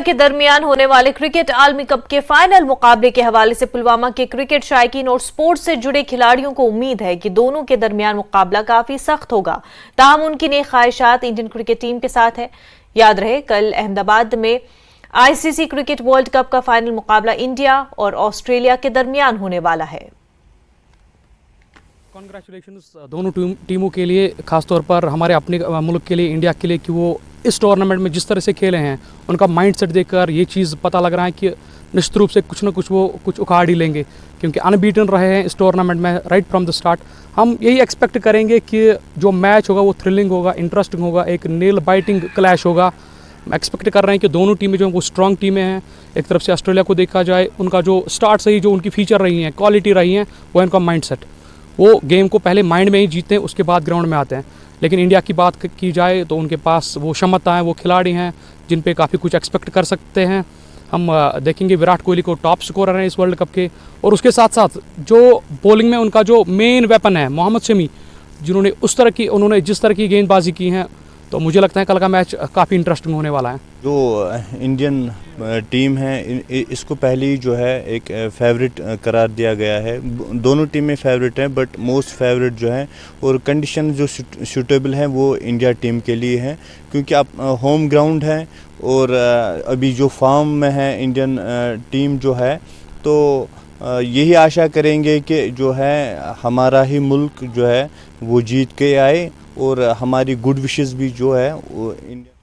के दरमियान होने वाले क्रिकेट आलमी कप के फाइनल मुकाबले के हवाले से पुलवामा के क्रिकेट शायकीन और स्पोर्ट्स से जुड़े खिलाड़ियों को उम्मीद है कि दोनों के दरमियान मुकाबला काफी सख्त होगा। ताहम उनकी नेक ख्वाहिशात इंडियन क्रिकेट टीम के साथ है। याद रहे, कल अहमदाबाद में आईसीसी क्रिकेट वर्ल्ड कप का फाइनल मुकाबला इंडिया और ऑस्ट्रेलिया के दरमियान होने वाला है। कॉन्ग्रेचुलेशंस दोनों टीमों के लिए, खासतौर पर हमारे अपने मुल्क के लिए, इंडिया के लिए, कि वो इस टूर्नामेंट में जिस तरह से खेले हैं, उनका माइंडसेट देखकर ये चीज़ पता लग रहा है कि निश्चित रूप से कुछ ना कुछ वो कुछ उखाड़ ही लेंगे, क्योंकि अनबीटन रहे हैं इस टूर्नामेंट में राइट फ्रॉम द स्टार्ट। हम यही एक्सपेक्ट करेंगे कि जो मैच होगा वो थ्रिलिंग होगा, इंटरेस्टिंग होगा, एक नेल बाइटिंग क्लैश होगा। एक्सपेक्ट कर रहे हैं कि दोनों टीमें जो हैं वो स्ट्रॉन्ग टीमें हैं। एक तरफ से ऑस्ट्रेलिया को देखा जाए, उनका जो स्टार्ट से ही जो उनकी फीचर रही हैं, क्वालिटी रही हैं, वो इनका माइंडसेट, वो गेम को पहले माइंड में ही जीतते हैं, उसके बाद ग्राउंड में आते हैं। लेकिन इंडिया की बात की जाए तो उनके पास वो क्षमता है, वो खिलाड़ी हैं जिन पे काफ़ी कुछ एक्सपेक्ट कर सकते हैं। हम देखेंगे विराट कोहली को टॉप स्कोरर हैं इस वर्ल्ड कप के, और उसके साथ साथ जो बॉलिंग में उनका जो मेन वेपन है मोहम्मद शमी, जिन्होंने जिस तरह की गेंदबाजी की है, तो मुझे लगता है कल का मैच काफ़ी इंटरेस्टिंग होने वाला है। जो इंडियन टीम है इसको पहले ही जो है एक फेवरेट करार दिया गया है। दोनों टीमें फेवरेट हैं, बट मोस्ट फेवरेट जो है और कंडीशन जो सूटेबल है वो इंडिया टीम के लिए है, क्योंकि आप होम ग्राउंड है और अभी जो फॉर्म में है इंडियन टीम जो है, तो यही आशा करेंगे कि जो है हमारा ही मुल्क जो है वो जीत के आए और हमारी गुड विशेस भी जो है वो इंडिया